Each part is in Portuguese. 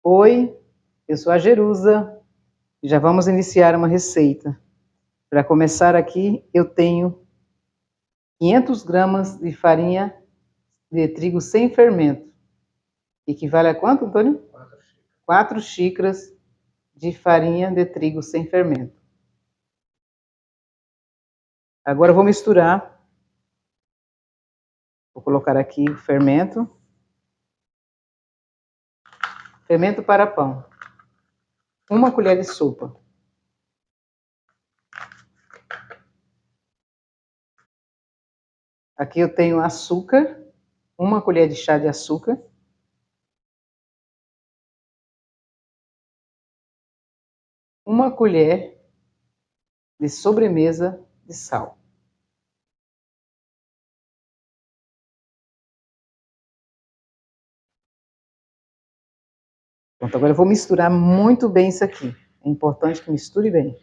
Oi, eu sou a Jerusa e já vamos iniciar uma receita. Para começar aqui, eu tenho 500 gramas de farinha de trigo sem fermento. Equivale a quanto, Antônio? 4 xícaras de farinha de trigo sem fermento. Agora eu vou misturar. Vou colocar aqui o fermento. Fermento para pão. 1 colher de sopa. Aqui eu tenho açúcar. 1 colher de chá de açúcar. Uma colher de sobremesa de sal. Pronto, agora eu vou misturar muito bem isso aqui. É importante que misture bem.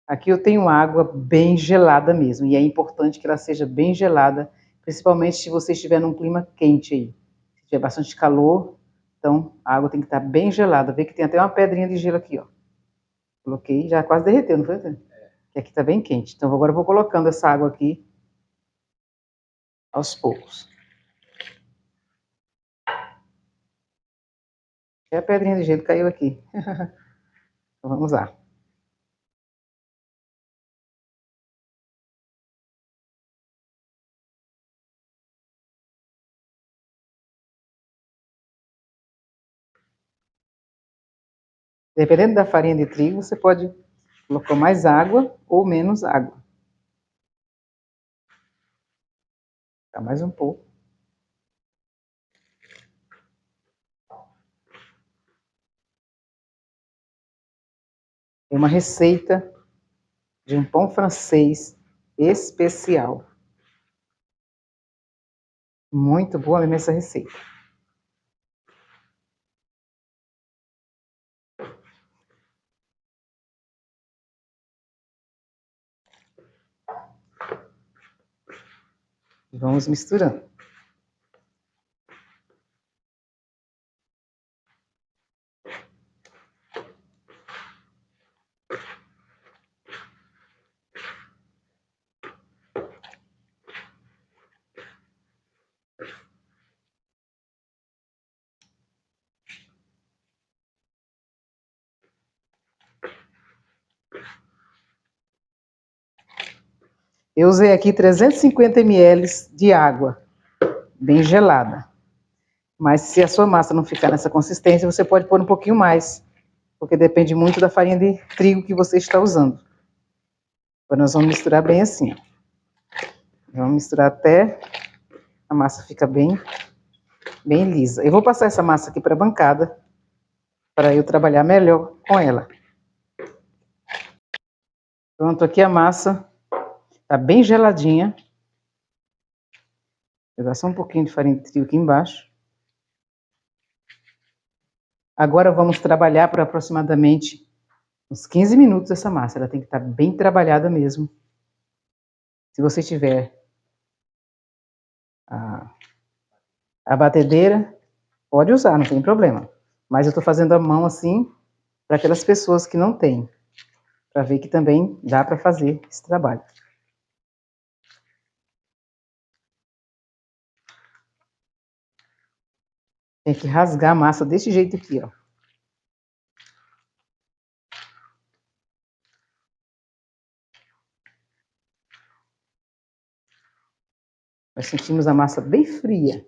Aqui eu tenho água bem gelada mesmo, e é importante que ela seja bem gelada, principalmente se você estiver num clima quente aí. Se tiver bastante calor, então a água tem que estar bem gelada. Vê que tem até uma pedrinha de gelo aqui, ó. Coloquei, já quase derreteu, não foi? Que aqui tá bem quente. Então agora eu vou colocando essa água aqui aos poucos. E a pedrinha de gelo caiu aqui. Então vamos lá. Dependendo da farinha de trigo, você pode colocar mais água ou menos água. Tá, mais um pouco. É uma receita de um pão francês especial. Muito boa mesmo essa receita. Vamos misturando. Eu usei aqui 350 ml de água, bem gelada. Mas se a sua massa não ficar nessa consistência, você pode pôr um pouquinho mais, porque depende muito da farinha de trigo que você está usando. Agora nós vamos misturar bem assim, ó. Vamos misturar até a massa ficar bem lisa. Eu vou passar essa massa aqui para a bancada, para eu trabalhar melhor com ela. Pronto, aqui a massa tá bem geladinha. Vou jogar só um pouquinho de farinha de trigo aqui embaixo. Agora vamos trabalhar por aproximadamente uns 15 minutos essa massa. Ela tem que estar bem trabalhada mesmo. Se você tiver a batedeira, pode usar, não tem problema. Mas eu estou fazendo a mão assim para aquelas pessoas que não têm, para ver que também dá para fazer esse trabalho. Tem que rasgar a massa desse jeito aqui, ó. Nós sentimos a massa bem fria.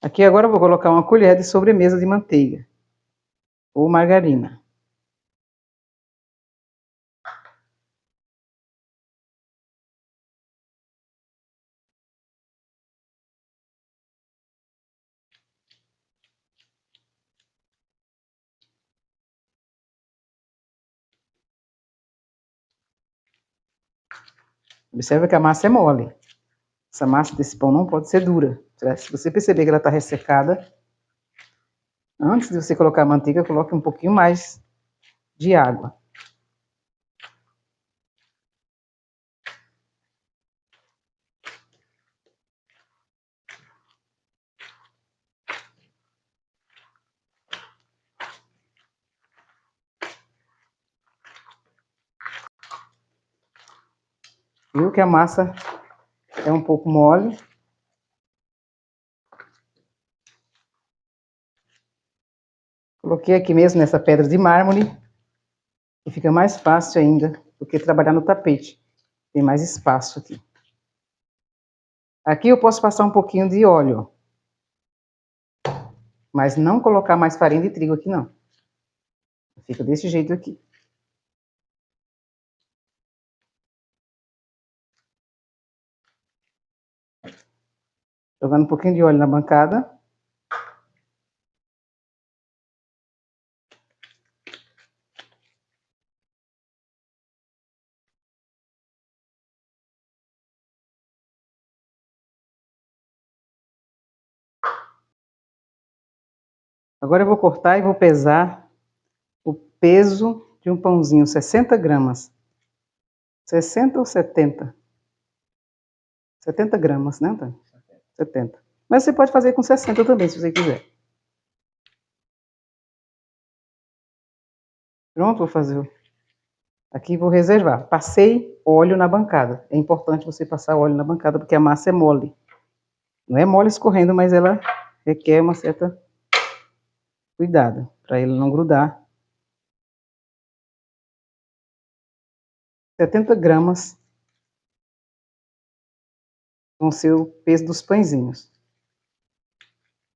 Aqui agora eu vou colocar 1 colher de sobremesa de manteiga ou margarina. Observa que a massa é mole. Essa massa desse pão não pode ser dura. Se você perceber que ela está ressecada, antes de você colocar a manteiga, coloque um pouquinho mais de água. Viu que a massa é um pouco mole? Coloquei aqui mesmo nessa pedra de mármore, que fica mais fácil ainda do que trabalhar no tapete. Tem mais espaço aqui. Aqui eu posso passar um pouquinho de óleo, mas não colocar mais farinha de trigo aqui não. Fica desse jeito aqui. Jogando um pouquinho de óleo na bancada. Agora eu vou cortar e vou pesar o peso de um pãozinho, 60 gramas. 60 ou 70? 70 gramas, né, Antônio? 70. Mas você pode fazer com 60 também, se você quiser. Pronto, vou fazer. Aqui vou reservar. Passei óleo na bancada. É importante você passar óleo na bancada, porque a massa é mole. Não é mole escorrendo, mas ela requer uma certa cuidado, para ele não grudar. 70 gramas vão ser o peso dos pãezinhos.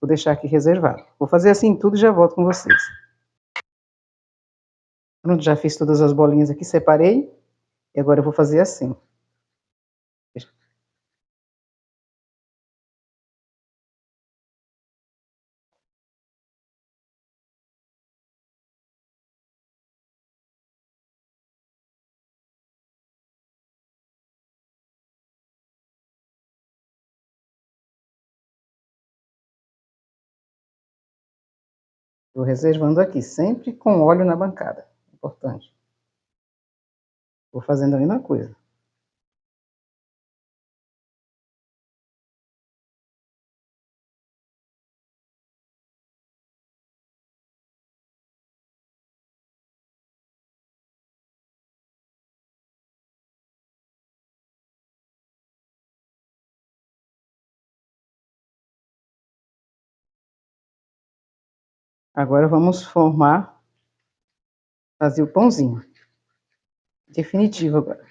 Vou deixar aqui reservado. Vou fazer assim tudo e já volto com vocês. Pronto, já fiz todas as bolinhas aqui, separei. E agora eu vou fazer assim. Vou reservando aqui, sempre com óleo na bancada. Importante. Vou fazendo a mesma coisa. Agora vamos fazer o pãozinho. Definitivo agora.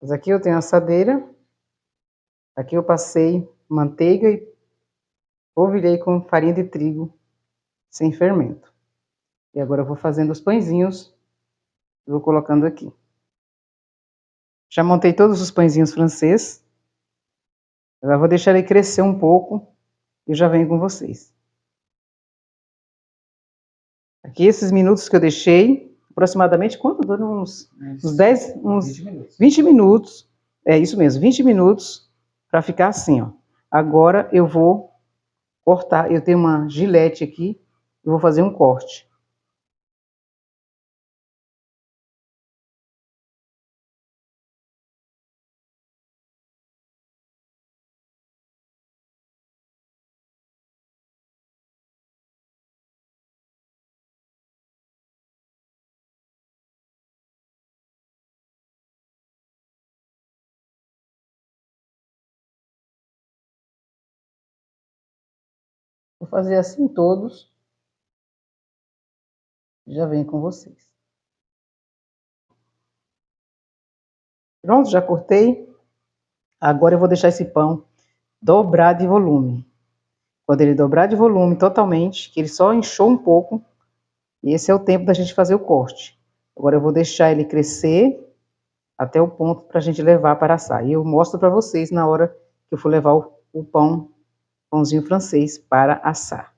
Mas aqui eu tenho a assadeira. Aqui eu passei manteiga e polvilhei com farinha de trigo sem fermento. E agora eu vou fazendo os pãezinhos e vou colocando aqui. Já montei todos os pãezinhos francês. Agora vou deixar ele crescer um pouco e já venho com vocês. Aqui esses minutos que eu deixei, aproximadamente, quanto? Dando uns 10, uns 20 minutos. 20 minutos. É isso mesmo, 20 minutos para ficar assim, ó. Agora eu vou cortar, eu tenho uma gilete aqui, eu vou fazer um corte. Vou fazer assim todos. Já venho com vocês. Pronto, já cortei. Agora eu vou deixar esse pão dobrar de volume. Quando ele dobrar de volume totalmente, que ele só inchou um pouco, e esse é o tempo da gente fazer o corte. Agora eu vou deixar ele crescer até o ponto para a gente levar para assar. E eu mostro para vocês na hora que eu for levar o pãozinho francês para assar.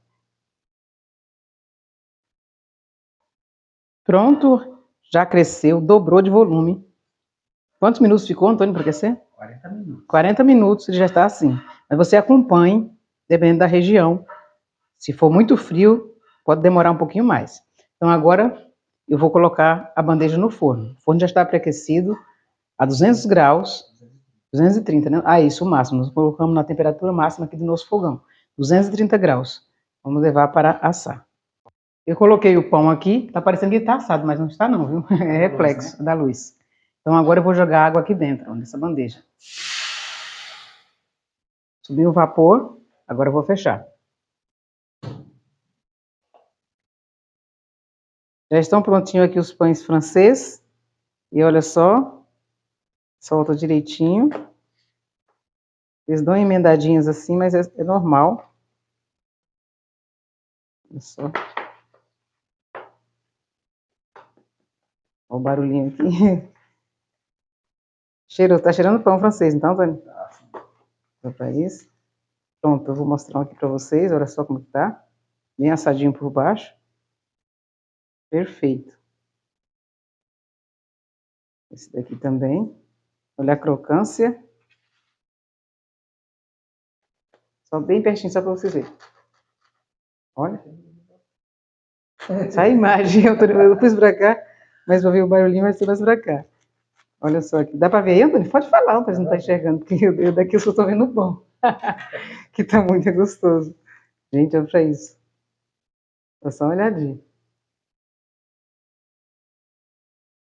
Pronto, já cresceu, dobrou de volume. Quantos minutos ficou, Antônio, para aquecer? 40 minutos. 40 minutos, ele já está assim. Mas você acompanhe, dependendo da região. Se for muito frio, pode demorar um pouquinho mais. Então agora eu vou colocar a bandeja no forno. O forno já está pré-aquecido a 200 graus, 230, né? Ah, isso, o máximo. Nós colocamos na temperatura máxima aqui do nosso fogão, 230 graus. Vamos levar para assar. Eu coloquei o pão aqui, tá parecendo que está assado, mas não está não, viu? É reflexo da luz. Então agora eu vou jogar água aqui dentro, ó, nessa bandeja. Subiu o vapor, agora eu vou fechar. Já estão prontinhos aqui os pães francês. E olha só, solta direitinho. Eles dão emendadinhos assim, mas é normal. Olha só. Olha o barulhinho aqui. Tá cheirando pão francês, então, Tony? Tá para isso. Pronto, eu vou mostrar aqui para vocês. Olha só como tá. Bem assadinho por baixo. Perfeito. Esse daqui também. Olha a crocância. Só bem pertinho, só para vocês verem. Olha. Essa imagem, eu pus para cá, mas para ver o barulhinho vai ser mais para cá. Olha só aqui. Dá para ver aí, Antônio? Pode falar, Antônio, não está enxergando, porque eu daqui eu só estou vendo o pão. Que tá muito gostoso. Gente, olha para isso. Dá só uma olhadinha.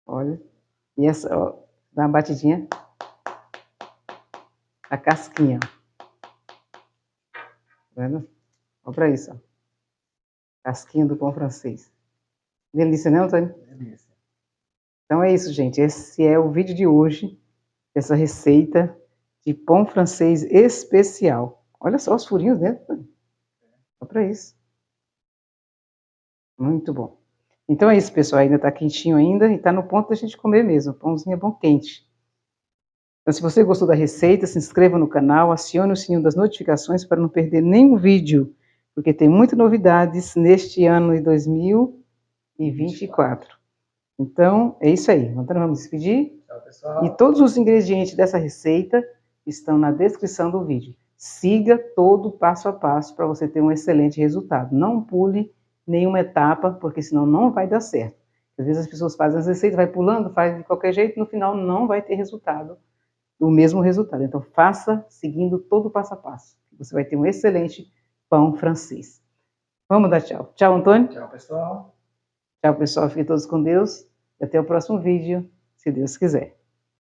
Olha. E essa, ó, dá uma batidinha. A casquinha, ó. Tá vendo? Olha para isso, ó. Casquinha do pão francês. Delícia, né, Antônio? Delícia. Então é isso, gente. Esse é o vídeo de hoje. Essa receita de pão francês especial. Olha só os furinhos dentro, Antônio. Olha para isso. Muito bom. Então é isso, pessoal. Ainda tá quentinho ainda e tá no ponto da gente comer mesmo. O pãozinho é bom quente. Então, se você gostou da receita, se inscreva no canal, acione o sininho das notificações para não perder nenhum vídeo, porque tem muitas novidades neste ano de 2024. Então, é isso aí. Então, vamos despedir. Tchau, pessoal. E todos os ingredientes dessa receita estão na descrição do vídeo. Siga todo passo a passo para você ter um excelente resultado. Não pule nenhuma etapa, porque senão não vai dar certo. Às vezes as pessoas fazem as receitas, vai pulando, faz de qualquer jeito, no final não vai ter resultado, o mesmo resultado. Então faça seguindo todo o passo a passo. Você vai ter um excelente pão francês. Vamos dar tchau. Tchau, Antônio. Tchau, pessoal. Tchau, pessoal. Fiquem todos com Deus. E até o próximo vídeo, se Deus quiser.